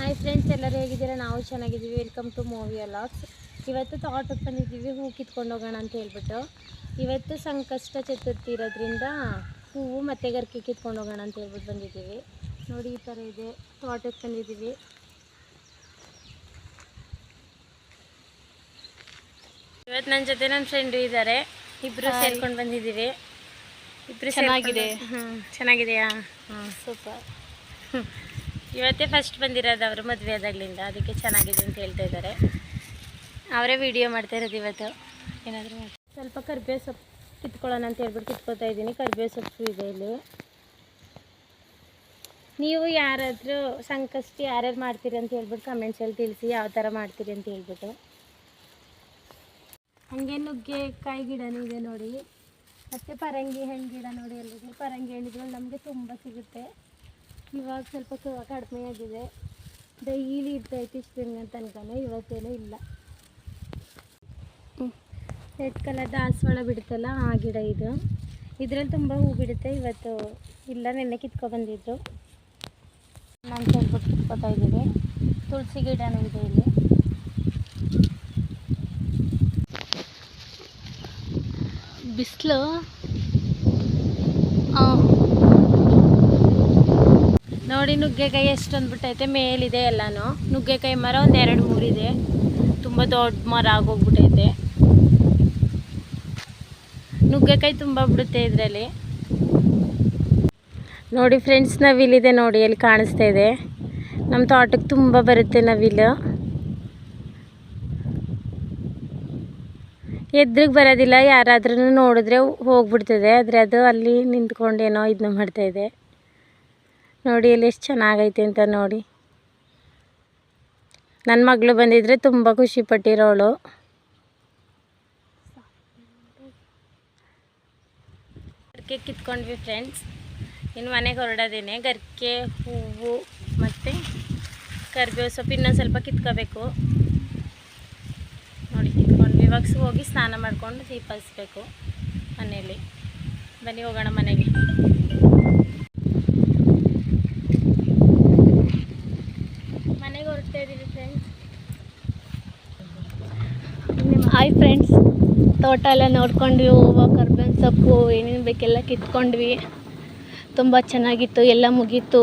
Hi friends, ಎಲ್ಲರೂ ಹೇಗಿದ್ದೀರಾ? ನಾವು ಚೆನ್ನಾಗಿದ್ದೀವಿ. Welcome to movie vlogs. ಇವತ್ತು ತೋಟಕ್ಕೆ ಬಂದಿದ್ದೀವಿ ಹೂ ಕಿತ್ಕೊಂಡು ಹೋಗೋಣ ಅಂತ ಹೇಳ್ಬಿಟ್ಟು. ಇವತ್ತು ಸಂಕಷ್ಟ ಚತುರ್ಥಿ ಇರೋದ್ರಿಂದ ಹೂವು ಮತ್ತು ಗರಿಕೆ ಕಿತ್ಕೊಂಡು ಹೋಗೋಣ ಅಂತ ಹೇಳ್ಬಿಟ್ಟು ಬಂದಿದ್ದೀವಿ. ನೋಡಿ, ಈ ಥರ ಇದೆ. ತೋಟಕ್ಕೆ ಬಂದಿದ್ದೀವಿ. ಇವತ್ತು ನನ್ನ ಜೊತೆ ನನ್ನ ಫ್ರೆಂಡು ಇದ್ದಾರೆ. ಇಬ್ಬರು ಸೇರ್ಕೊಂಡು ಬಂದಿದ್ದೀವಿ. ಇಬ್ಬರು ಚೆನ್ನಾಗಿದೆ. ಚೆನ್ನಾಗಿದೆಯಾ? ಸೂಪರ್. ಇವತ್ತೇ ಫಸ್ಟ್ ಬಂದಿರೋದು ಅವರು ಮದುವೆ ಆದಾಗಲಿಂದ, ಅದಕ್ಕೆ ಚೆನ್ನಾಗಿದೆ ಅಂತ ಹೇಳ್ತಾ ಇದ್ದಾರೆ. ಅವರೇ ವಿಡಿಯೋ ಮಾಡ್ತಾ ಇರೋದು ಇವತ್ತು. ಏನಾದರೂ ಸ್ವಲ್ಪ ಕರಿಬೇವು ಸೊಪ್ಪು ಕಿತ್ಕೊಳ್ಳೋಣ ಅಂತ ಹೇಳ್ಬಿಟ್ಟು ಕಿತ್ಕೊತಾ ಇದ್ದೀನಿ. ಕರಿಬೇವು ಸೊಪ್ಪು ಇದೆ ಇಲ್ಲಿ. ನೀವು ಯಾರಾದರೂ ಸಂಕಷ್ಟ ಯಾರ್ಯಾರು ಮಾಡ್ತೀರಿ ಅಂತ ಹೇಳ್ಬಿಟ್ಟು ಕಮೆಂಟ್ಸಲ್ಲಿ ತಿಳಿಸಿ, ಯಾವ ಥರ ಮಾಡ್ತೀರಿ ಅಂತ ಹೇಳ್ಬಿಟ್ಟು. ಹಾಗೆ ನುಗ್ಗೆಕಾಯಿ ಗಿಡನೂ ಇದೆ ನೋಡಿ. ಮತ್ತು ಪರಂಗಿ ಹಣ್ಣು ಗಿಡ ನೋಡಿ. ಎಲ್ಲಿದೆ ಪರಂಗಿ ಹಣ್ಣಿಗಳು ನಮಗೆ ತುಂಬ ಸಿಗುತ್ತೆ. ಇವಾಗ ಸ್ವಲ್ಪ ಕಡಿಮೆ ಆಗಿದೆ. ಡೈಲಿ ಇರ್ತೈತಿ ಇಷ್ಟು ದಿನ ತನಕನೂ. ಇವತ್ತೇನೂ ಇಲ್ಲ. ರೆಡ್ ಕಲರ್ ದಾಸವಾಳ ಬಿಡುತ್ತಲ್ಲ, ಆ ಗಿಡ ಇದು. ಇದರಲ್ಲಿ ತುಂಬ ಹೂ ಬಿಡುತ್ತೆ. ಇವತ್ತು ಇಲ್ಲ, ನೆನ್ನೆ ಕಿತ್ಕೊಬಂದಿದ್ರು. ನಾನು ಹೇಳ್ಬಿಟ್ಟು ಕಿತ್ಕೊತಾ ಇದ್ದೀವಿ. ತುಳಸಿ ಗಿಡನೂ ಇದೆ ಇಲ್ಲಿ. ಬಿಸಿಲು ನೋಡಿ. ನುಗ್ಗೆಕಾಯಿ ಎಷ್ಟೊಂದು ಬಿಟ್ಟೈತೆ. ಮೇಲಿದೆ ಎಲ್ಲನೂ. ನುಗ್ಗೆಕಾಯಿ ಮರ ಒಂದು 2-3 ಇದೆ. ತುಂಬ ದೊಡ್ಡ ಮರ ಆಗೋಗ್ಬಿಟ್ಟೈತೆ. ನುಗ್ಗೆಕಾಯಿ ತುಂಬ ಬಿಡುತ್ತೆ ಇದರಲ್ಲಿ. ನೋಡಿ ಫ್ರೆಂಡ್ಸ್, ನವಿಲಿದೆ ನೋಡಿ, ಅಲ್ಲಿ ಕಾಣಿಸ್ತಾ ಇದೆ. ನಮ್ಮ ತೋಟಕ್ಕೆ ತುಂಬ ಬರುತ್ತೆ ನವಿಲು. ಎದ್ರಿಗೆ ಬರೋದಿಲ್ಲ. ಯಾರಾದ್ರೂ ನೋಡಿದ್ರೆ ಹೋಗ್ಬಿಡ್ತದೆ. ಆದರೆ ಅದು ಅಲ್ಲಿ ನಿಂತ್ಕೊಂಡೇನೋ ಇದನ್ನ ಮಾಡ್ತಾಯಿದೆ ನೋಡಿ. ಅಲ್ಲಿ ಎಷ್ಟು ಚೆನ್ನಾಗೈತೆ ಅಂತ ನೋಡಿ. ನನ್ನ ಮಗಳು ಬಂದಿದ್ರೆ ತುಂಬ ಖುಷಿ ಪಟ್ಟಿರೋಳು. ಗರಿಕೆ ಕಿತ್ಕೊಂಡ್ವಿ ಫ್ರೆಂಡ್ಸ್. ಇನ್ನು ಮನೆಗೆ ಹೊರಡೋದೇನೆ. ಗರಿಕೆ, ಹೂವು ಮತ್ತು ಕರಿಬೇವು ಸೊಪ್ಪು ಇನ್ನೊಂದು ಸ್ವಲ್ಪ ಕಿತ್ಕೋಬೇಕು ನೋಡಿ. ಕಿತ್ಕೊಂಡ್ವಿ. ಇವಾಗ ಹೋಗಿ ಸ್ನಾನ ಮಾಡಿಕೊಂಡು ದೀಪ ಹಚ್ಬೇಕು ಮನೆಯಲ್ಲಿ. ಬನ್ನಿ ಹೋಗೋಣ ಮನೆಗೆ. ಹಾಯ್ ಫ್ರೆಂಡ್ಸ್, ತೋಟ ಎಲ್ಲ ನೋಡ್ಕೊಂಡ್ವಿ. ಹೂವು, ಕರ್ಬೇವಿನ ಸೊಪ್ಪು, ಏನೇನು ಬೇಕೆಲ್ಲ ಕಿತ್ಕೊಂಡ್ವಿ. ತುಂಬ ಚೆನ್ನಾಗಿತ್ತು. ಎಲ್ಲ ಮುಗೀತು.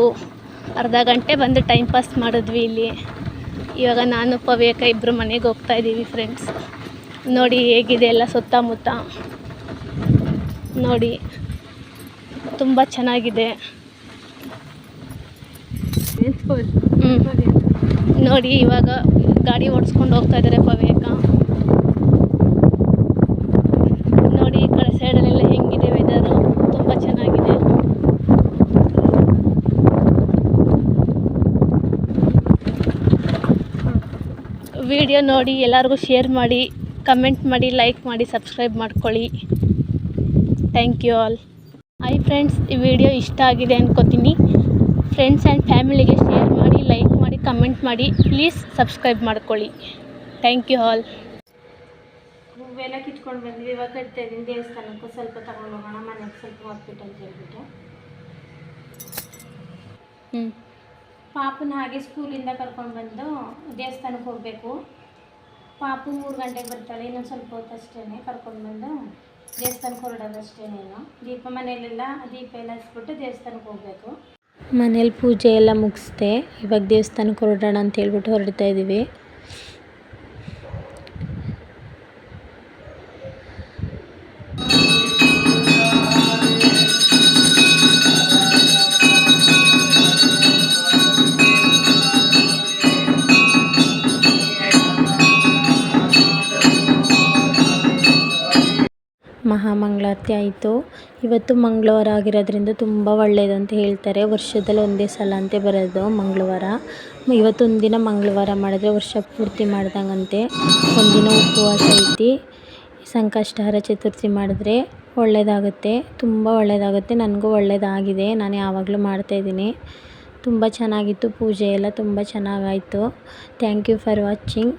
ಅರ್ಧ ಗಂಟೆ ಬಂದು ಟೈಮ್ ಪಾಸ್ ಮಾಡಿದ್ವಿ ಇಲ್ಲಿ. ಇವಾಗ ನಾನು ಪವ್ಯಕ ಇಬ್ಬರು ಮನೆಗೆ ಹೋಗ್ತಾ ಇದ್ದೀವಿ ಫ್ರೆಂಡ್ಸ್. ನೋಡಿ ಹೇಗಿದೆ ಎಲ್ಲ ಸುತ್ತಮುತ್ತ ನೋಡಿ. ತುಂಬ ಚೆನ್ನಾಗಿದೆ ನೋಡಿ. ಇವಾಗ ಗಾಡಿ ಓಡಿಸ್ಕೊಂಡು ಹೋಗ್ತಾ ಇದ್ದಾರೆ ಪವ್ಯಕ. ನೋಡಿ ಈ ಕಡೆ ಸೈಡಲ್ಲೆಲ್ಲ ಹೆಂಗಿದೆ ವೆದರು. ತುಂಬ ಚೆನ್ನಾಗಿದೆ. ವಿಡಿಯೋ ನೋಡಿ ಎಲ್ಲರಿಗೂ ಶೇರ್ ಮಾಡಿ, ಕಮೆಂಟ್ ಮಾಡಿ, ಲೈಕ್ ಮಾಡಿ, ಸಬ್ಸ್ಕ್ರೈಬ್ ಮಾಡ್ಕೊಳ್ಳಿ. Thank you all. Hi friends, ಈ ವಿಡಿಯೋ ಇಷ್ಟ ಆಗಿದೆ ಅಂದ್ಕೋತೀನಿ. ಫ್ರೆಂಡ್ಸ್ ಆ್ಯಂಡ್ ಫ್ಯಾಮಿಲಿಗೆ ಶೇರ್ ಮಾಡಿ, ಲೈಕ್ ಮಾಡಿ, ಕಮೆಂಟ್ ಮಾಡಿ. ಪ್ಲೀಸ್ ಸಬ್ಸ್ಕ್ರೈಬ್ ಮಾಡ್ಕೊಳ್ಳಿ. Thank you all. ಹೂವೆಲ್ಲ ಕಿತ್ಕೊಂಡು ಬಂದ್ವಿ. ಇವಾಗ ಕಟ್ತಾ ಇದ್ದೀನಿ ದೇವಸ್ಥಾನಕ್ಕೂ. ಸ್ವಲ್ಪ ತಗೊಂಡು ಹೋಗೋಣ ಮನೆಗೆ, ಸ್ವಲ್ಪ ಹಾಕ್ಬಿಟ್ಟು ಅಂತ ಹೇಳ್ಬಿಟ್ಟು. ಪಾಪನ ಹಾಗೆ ಸ್ಕೂಲಿಂದ ಕರ್ಕೊಂಡು ಬಂದು ದೇವಸ್ಥಾನಕ್ಕೆ ಹೋಗಬೇಕು. ಪಾಪು 3 ಗಂಟೆಗೆ ಬರ್ತಾಳೆ. ಇನ್ನೊಂದು ಸ್ವಲ್ಪ ಹೊತ್ತು ಅಷ್ಟೇ. ಕರ್ಕೊಂಡು ಬಂದು ದೇವಸ್ಥಾನಕ್ಕೆ ಹೊರಡೋದು ಅಷ್ಟೇನೇನು. ದೀಪ ಮನೆಯಲ್ಲೆಲ್ಲ ದೀಪ ಎಲ್ಲ ಹಚ್ಬಿಟ್ಟು ದೇವಸ್ಥಾನಕ್ಕೆ ಹೋಗಬೇಕು. ಮನೇಲಿ ಪೂಜೆ ಎಲ್ಲ ಮುಗಿಸ್ದೆ. ಇವಾಗ ದೇವಸ್ಥಾನಕ್ಕೆ ಹೊರಡೋಣ ಅಂತ ಹೇಳ್ಬಿಟ್ಟು ಹೊರಡ್ತಾ ಇದ್ದೀವಿ. ಮಹಾಮಂಗಳಾರತಿ ಆಯಿತು. ಇವತ್ತು ಮಂಗಳವಾರ ಆಗಿರೋದ್ರಿಂದ ತುಂಬ ಒಳ್ಳೆಯದು ಅಂತ ಹೇಳ್ತಾರೆ. ವರ್ಷದಲ್ಲಿ ಒಂದೇ ಸಲ ಅಂತೆ ಬರೋದು ಮಂಗಳವಾರ. ಇವತ್ತೊಂದಿನ ಮಂಗಳವಾರ ಮಾಡಿದ್ರೆ ವರ್ಷ ಪೂರ್ತಿ ಮಾಡ್ದಂಗಂತೆ. ಒಂದಿನ ಉಪವಾಸ ಐತಿ. ಸಂಕಷ್ಟಹರ ಚತುರ್ಥಿ ಮಾಡಿದ್ರೆ ಒಳ್ಳೆಯದಾಗುತ್ತೆ, ತುಂಬ ಒಳ್ಳೆಯದಾಗುತ್ತೆ. ನನಗೂ ಒಳ್ಳೆಯದಾಗಿದೆ. ನಾನು ಯಾವಾಗಲೂ ಮಾಡ್ತಾಯಿದ್ದೀನಿ. ತುಂಬ ಚೆನ್ನಾಗಿತ್ತು. ಪೂಜೆ ಎಲ್ಲ ತುಂಬ ಚೆನ್ನಾಗಾಯಿತು. Thank you for watching.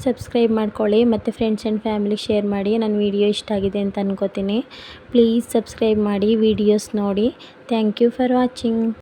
Subscribe ಮಾಡ್ಕೊಳ್ಳಿ ಮತ್ತು ಫ್ರೆಂಡ್ಸ್ ಆ್ಯಂಡ್ ಫ್ಯಾಮಿಲಿಗೆ ಶೇರ್ ಮಾಡಿ. ನನ್ನ ವಿಡಿಯೋ ಇಷ್ಟ ಆಗಿದೆ ಅಂತ ಅನ್ಕೋತೀನಿ. ಪ್ಲೀಸ್ ಸಬ್ಸ್ಕ್ರೈಬ್ ಮಾಡಿ, ವಿಡಿಯೋಸ್ ನೋಡಿ. Thank you for watching.